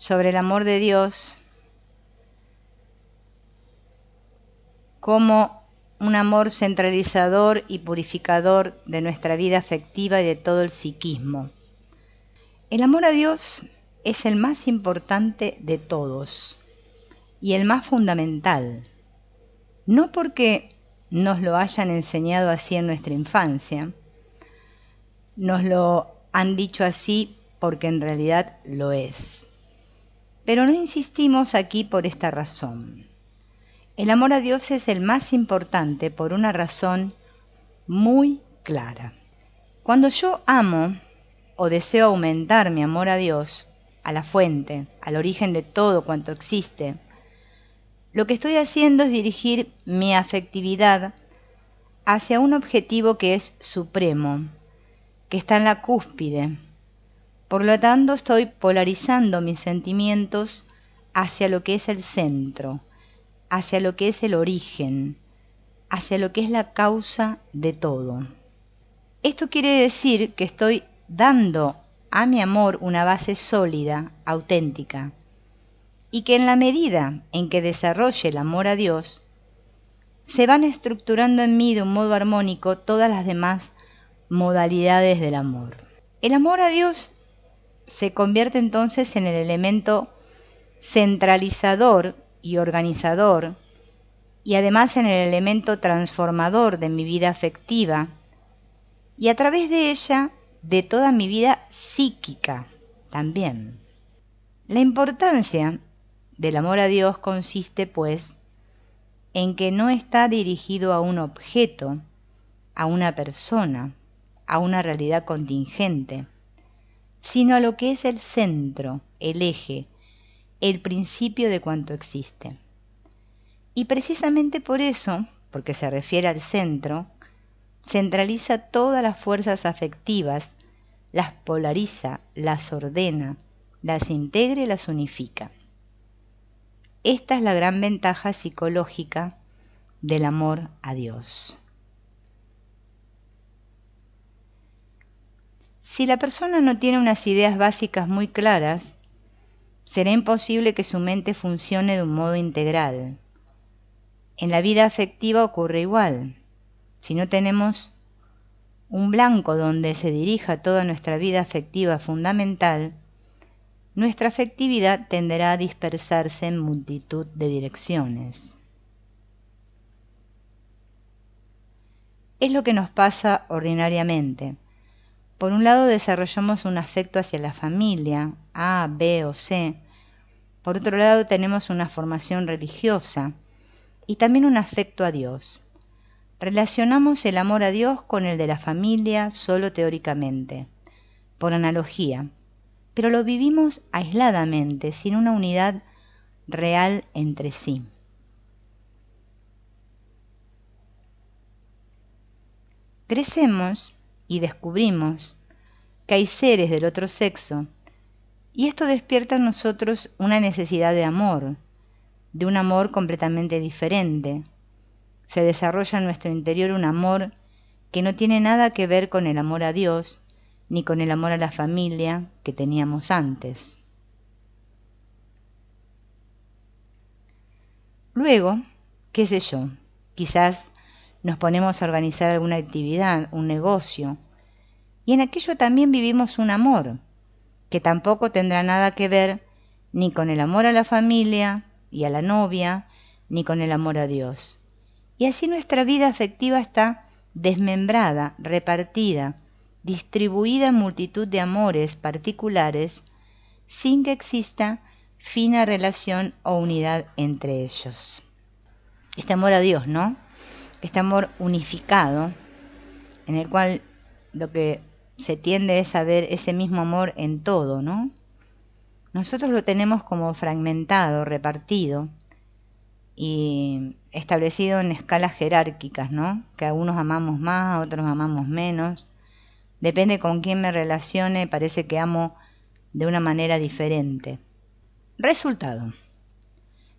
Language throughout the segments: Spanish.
sobre el amor de Dios como un amor centralizador y purificador de nuestra vida afectiva y de todo el psiquismo. El amor a Dios es el más importante de todos y el más fundamental, no porque nos lo hayan enseñado así en nuestra infancia, nos lo han dicho así porque en realidad lo es. Pero no insistimos aquí por esta razón. El amor a Dios es el más importante por una razón muy clara. Cuando yo amo o deseo aumentar mi amor a Dios, a la fuente, al origen de todo cuanto existe, lo que estoy haciendo es dirigir mi afectividad hacia un objetivo que es supremo, que está en la cúspide. Por lo tanto, estoy polarizando mis sentimientos hacia lo que es el centro, hacia lo que es el origen, hacia lo que es la causa de todo. Esto quiere decir que estoy dando a mi amor una base sólida, auténtica, y que en la medida en que desarrolle el amor a Dios, se van estructurando en mí de un modo armónico todas las demás modalidades del amor. El amor a Dios se convierte entonces en el elemento centralizador y organizador, y además en el elemento transformador de mi vida afectiva, y a través de ella, de toda mi vida psíquica también. La importancia del amor a Dios consiste, pues, en que no está dirigido a un objeto, a una persona, a una realidad contingente, sino a lo que es el centro, el eje, el principio de cuanto existe. Y precisamente por eso, porque se refiere al centro, centraliza todas las fuerzas afectivas, las polariza, las ordena, las integra y las unifica. Esta es la gran ventaja psicológica del amor a Dios. Si la persona no tiene unas ideas básicas muy claras, será imposible que su mente funcione de un modo integral. En la vida afectiva ocurre igual. Si no tenemos un blanco donde se dirija toda nuestra vida afectiva fundamental, nuestra afectividad tenderá a dispersarse en multitud de direcciones. Es lo que nos pasa ordinariamente. Por un lado desarrollamos un afecto hacia la familia, A, B o C. Por otro lado tenemos una formación religiosa y también un afecto a Dios. Relacionamos el amor a Dios con el de la familia solo teóricamente, por analogía, pero lo vivimos aisladamente, sin una unidad real entre sí. Crecemos y descubrimos que hay seres del otro sexo, y esto despierta en nosotros una necesidad de amor, de un amor completamente diferente. Se desarrolla en nuestro interior un amor que no tiene nada que ver con el amor a Dios, ni con el amor a la familia que teníamos antes. Luego, qué sé yo, quizás nos ponemos a organizar alguna actividad, un negocio, y en aquello también vivimos un amor, que tampoco tendrá nada que ver ni con el amor a la familia y a la novia, ni con el amor a Dios. Y así nuestra vida afectiva está desmembrada, repartida, distribuida en multitud de amores particulares, sin que exista fina relación o unidad entre ellos. Este amor a Dios, ¿no? Este amor unificado, en el cual lo que se tiende es a ver ese mismo amor en todo, ¿no? Nosotros lo tenemos como fragmentado, repartido y establecido en escalas jerárquicas, ¿no? Que a unos amamos más, a otros amamos menos. Depende con quién me relacione, parece que amo de una manera diferente. Resultado: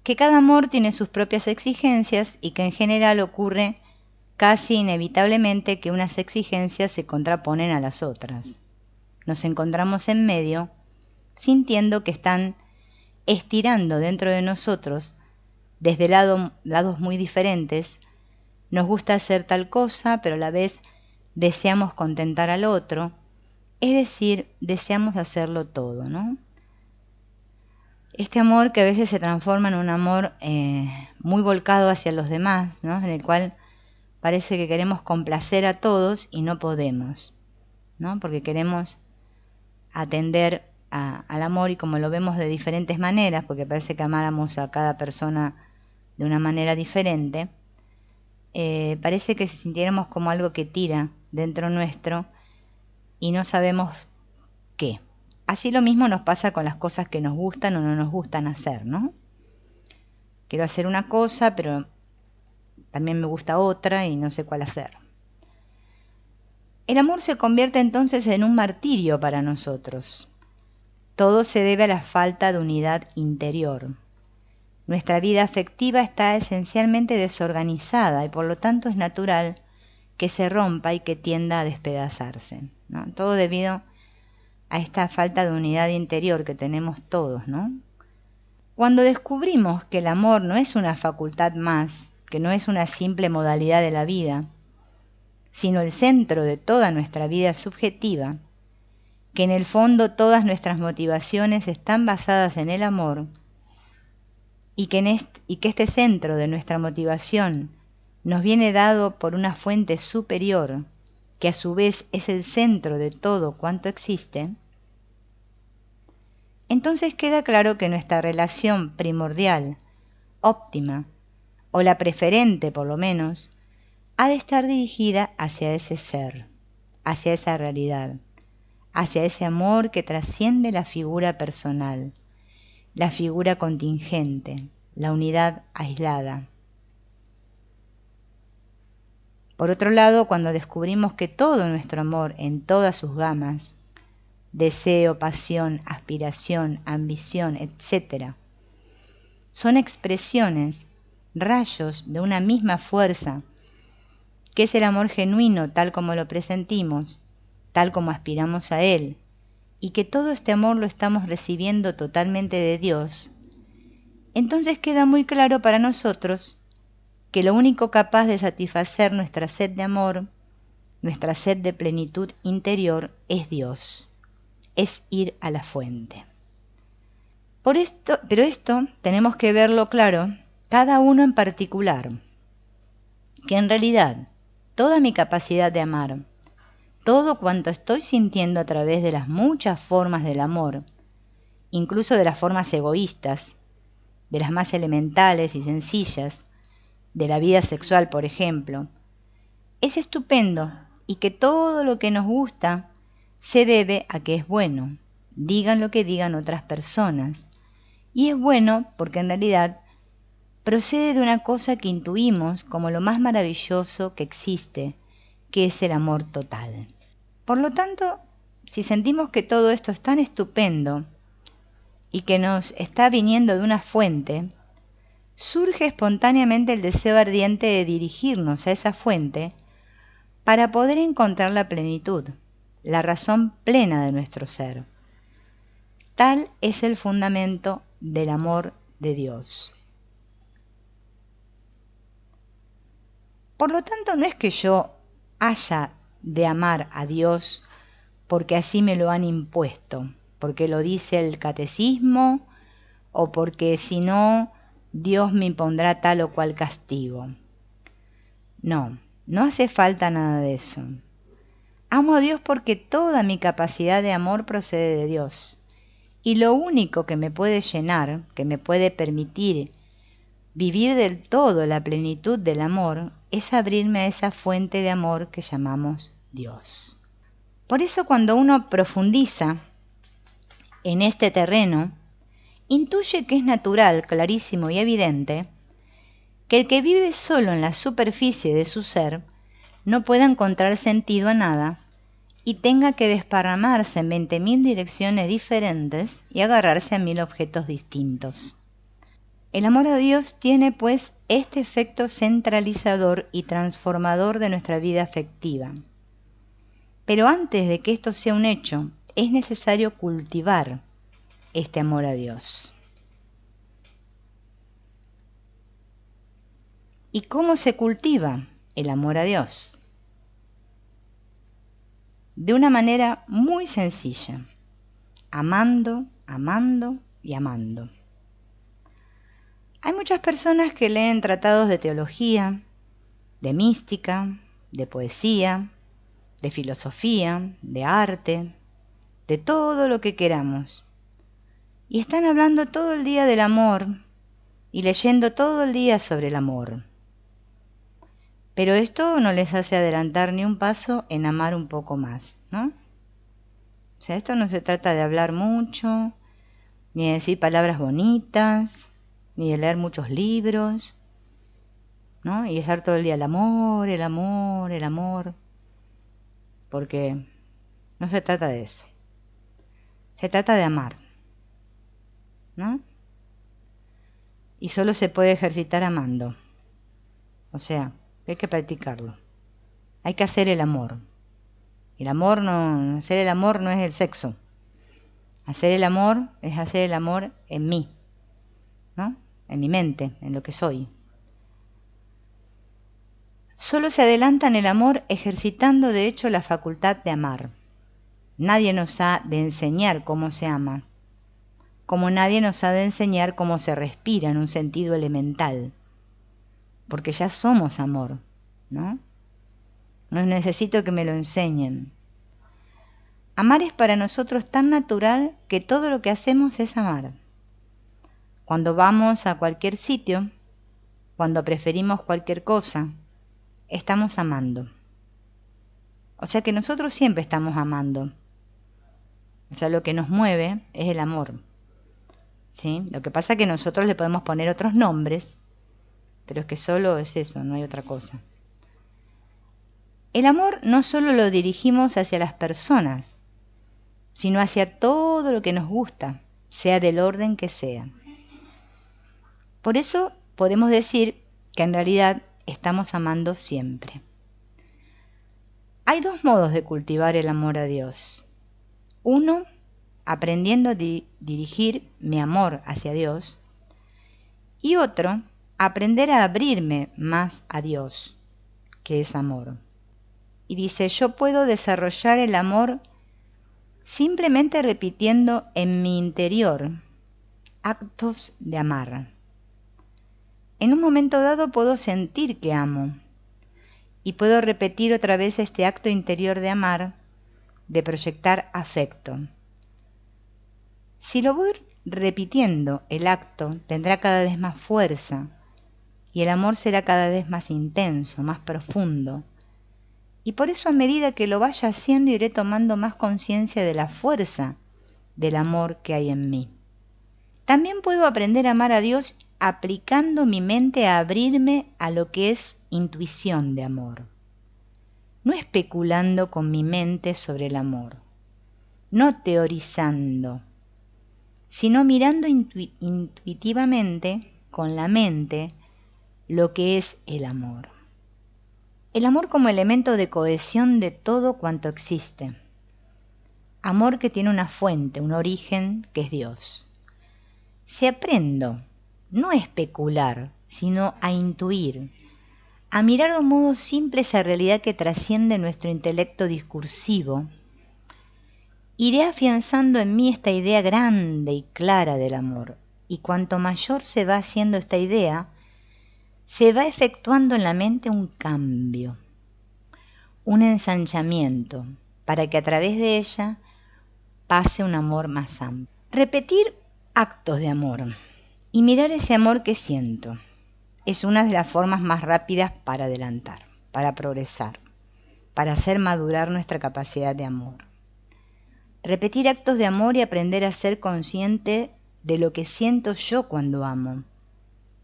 que cada amor tiene sus propias exigencias y que en general ocurre casi inevitablemente que unas exigencias se contraponen a las otras. Nos encontramos en medio, sintiendo que están estirando dentro de nosotros, desde lados muy diferentes. Nos gusta hacer tal cosa, pero a la vez deseamos contentar al otro, es decir, deseamos hacerlo todo, ¿no? Este amor que a veces se transforma en un amor muy volcado hacia los demás, ¿no? En el cual parece que queremos complacer a todos y no podemos, ¿no? Porque queremos atender al amor y como lo vemos de diferentes maneras, porque parece que amáramos a cada persona de una manera diferente, parece que si sintiéramos como algo que tira dentro nuestro y no sabemos qué. Así lo mismo nos pasa con las cosas que nos gustan o no nos gustan hacer, ¿no? Quiero hacer una cosa, pero también me gusta otra y no sé cuál hacer. El amor se convierte entonces en un martirio para nosotros. Todo se debe a la falta de unidad interior. Nuestra vida afectiva está esencialmente desorganizada y por lo tanto es natural que se rompa y que tienda a despedazarse, ¿no? Todo debido a esta falta de unidad interior que tenemos todos, ¿no? Cuando descubrimos que el amor no es una facultad más, que no es una simple modalidad de la vida, sino el centro de toda nuestra vida subjetiva, que en el fondo todas nuestras motivaciones están basadas en el amor, y que este centro de nuestra motivación nos viene dado por una fuente superior, que a su vez es el centro de todo cuanto existe, entonces queda claro que nuestra relación primordial, óptima, o la preferente por lo menos, ha de estar dirigida hacia ese ser, hacia esa realidad, hacia ese amor que trasciende la figura personal, la figura contingente, la unidad aislada. Por otro lado, cuando descubrimos que todo nuestro amor en todas sus gamas, deseo, pasión, aspiración, ambición, etc., son expresiones, rayos de una misma fuerza, que es el amor genuino tal como lo presentimos, tal como aspiramos a él, y que todo este amor lo estamos recibiendo totalmente de Dios, entonces queda muy claro para nosotros que lo único capaz de satisfacer nuestra sed de amor, nuestra sed de plenitud interior, es Dios, es ir a la fuente. Pero esto tenemos que verlo claro, cada uno en particular, que en realidad toda mi capacidad de amar, todo cuanto estoy sintiendo a través de las muchas formas del amor, incluso de las formas egoístas, de las más elementales y sencillas, de la vida sexual, por ejemplo, es estupendo y que todo lo que nos gusta se debe a que es bueno, digan lo que digan otras personas, y es bueno porque en realidad procede de una cosa que intuimos como lo más maravilloso que existe, que es el amor total. Por lo tanto, si sentimos que todo esto es tan estupendo y que nos está viniendo de una fuente, surge espontáneamente el deseo ardiente de dirigirnos a esa fuente para poder encontrar la plenitud, la razón plena de nuestro ser. Tal es el fundamento del amor de Dios. Por lo tanto, no es que yo haya de amar a Dios porque así me lo han impuesto, porque lo dice el catecismo o porque si no, Dios me impondrá tal o cual castigo. No, no hace falta nada de eso. Amo a Dios porque toda mi capacidad de amor procede de Dios. Y lo único que me puede llenar, que me puede permitir vivir del todo la plenitud del amor, es abrirme a esa fuente de amor que llamamos Dios. Por eso cuando uno profundiza en este terreno, intuye que es natural, clarísimo y evidente, que el que vive solo en la superficie de su ser no pueda encontrar sentido a nada y tenga que desparramarse en 20.000 direcciones diferentes y agarrarse a 1.000 objetos distintos. El amor a Dios tiene, pues, este efecto centralizador y transformador de nuestra vida afectiva. Pero antes de que esto sea un hecho, es necesario cultivar este amor a Dios. ¿Y cómo se cultiva el amor a Dios? De una manera muy sencilla, amando, amando y amando. Hay muchas personas que leen tratados de teología, de mística, de poesía, de filosofía, de arte, de todo lo que queramos. Y están hablando todo el día del amor y leyendo todo el día sobre el amor. Pero esto no les hace adelantar ni un paso en amar un poco más, ¿no? O sea, esto no se trata de hablar mucho, ni de decir palabras bonitas, ni de leer muchos libros, ¿no? Y estar todo el día el amor, el amor, el amor, porque no se trata de eso. Se trata de amar, ¿no? Y solo se puede ejercitar amando. O sea, hay que practicarlo. Hay que hacer el amor. Hacer el amor no es el sexo. Hacer el amor es hacer el amor en mí, ¿no? En mi mente, en lo que soy. Solo se adelanta en el amor ejercitando de hecho la facultad de amar. Nadie nos ha de enseñar cómo se ama, como nadie nos ha de enseñar cómo se respira en un sentido elemental, porque ya somos amor, ¿no? No necesito que me lo enseñen. Amar es para nosotros tan natural que todo lo que hacemos es amar. Cuando vamos a cualquier sitio, cuando preferimos cualquier cosa, estamos amando. O sea que nosotros siempre estamos amando. O sea, lo que nos mueve es el amor. ¿Sí? Lo que pasa es que nosotros le podemos poner otros nombres, pero es que solo es eso, no hay otra cosa. El amor no solo lo dirigimos hacia las personas, sino hacia todo lo que nos gusta, sea del orden que sea. Por eso podemos decir que en realidad estamos amando siempre. Hay dos modos de cultivar el amor a Dios. Uno, aprendiendo a dirigir mi amor hacia Dios. Y otro, aprender a abrirme más a Dios, que es amor. Y dice, yo puedo desarrollar el amor simplemente repitiendo en mi interior actos de amar. En un momento dado puedo sentir que amo y puedo repetir otra vez este acto interior de amar, de proyectar afecto. Si lo voy repitiendo, el acto tendrá cada vez más fuerza y el amor será cada vez más intenso, más profundo. Y por eso a medida que lo vaya haciendo iré tomando más conciencia de la fuerza del amor que hay en mí. También puedo aprender a amar a Dios aplicando mi mente a abrirme a lo que es intuición de amor. No especulando con mi mente sobre el amor, no teorizando, sino mirando intuitivamente con la mente lo que es el amor. El amor como elemento de cohesión de todo cuanto existe. Amor que tiene una fuente, un origen, que es Dios. Si aprendo, no a especular, sino a intuir, a mirar de un modo simple esa realidad que trasciende nuestro intelecto discursivo, iré afianzando en mí esta idea grande y clara del amor, y cuanto mayor se va haciendo esta idea, se va efectuando en la mente un cambio, un ensanchamiento, para que a través de ella pase un amor más amplio. Repetir actos de amor y mirar ese amor que siento es una de las formas más rápidas para adelantar, para progresar, para hacer madurar nuestra capacidad de amor. Repetir actos de amor y aprender a ser consciente de lo que siento yo cuando amo.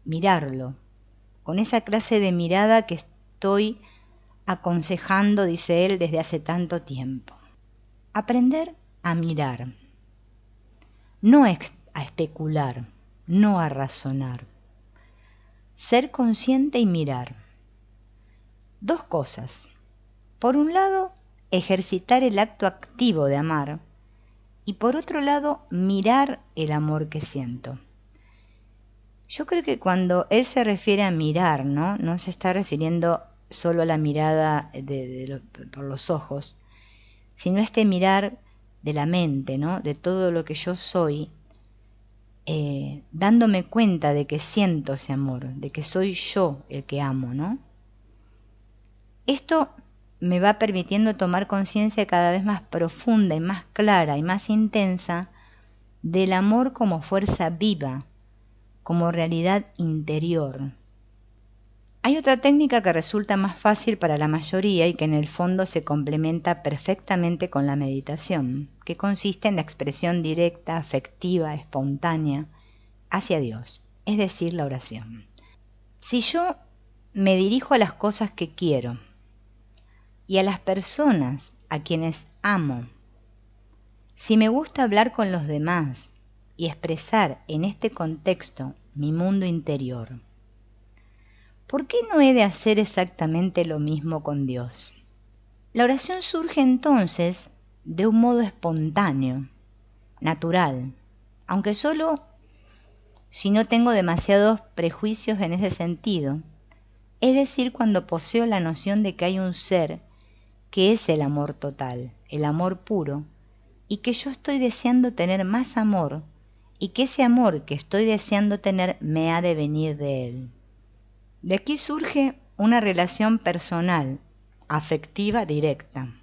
Mirarlo, con esa clase de mirada que estoy aconsejando, dice él, desde hace tanto tiempo. Aprender a mirar, no a especular, no a razonar. Ser consciente y mirar. Dos cosas. Por un lado, ejercitar el acto activo de amar y por otro lado, mirar el amor que siento. Yo creo que cuando él se refiere a mirar, no se está refiriendo solo a la mirada por los ojos, sino a este mirar de la mente, ¿no? De todo lo que yo soy, dándome cuenta de que siento ese amor, de que soy yo el que amo, ¿no? Esto me va permitiendo tomar conciencia cada vez más profunda y más clara y más intensa del amor como fuerza viva, como realidad interior. Hay otra técnica que resulta más fácil para la mayoría y que en el fondo se complementa perfectamente con la meditación, que consiste en la expresión directa, afectiva, espontánea hacia Dios, es decir, la oración. Si yo me dirijo a las cosas que quiero y a las personas a quienes amo, si me gusta hablar con los demás y expresar en este contexto mi mundo interior, ¿por qué no he de hacer exactamente lo mismo con Dios? La oración surge entonces de un modo espontáneo, natural, aunque solo si no tengo demasiados prejuicios en ese sentido, es decir, cuando poseo la noción de que hay un ser que es el amor total, el amor puro, y que yo estoy deseando tener más amor, y que ese amor que estoy deseando tener me ha de venir de Él. De aquí surge una relación personal, afectiva directa.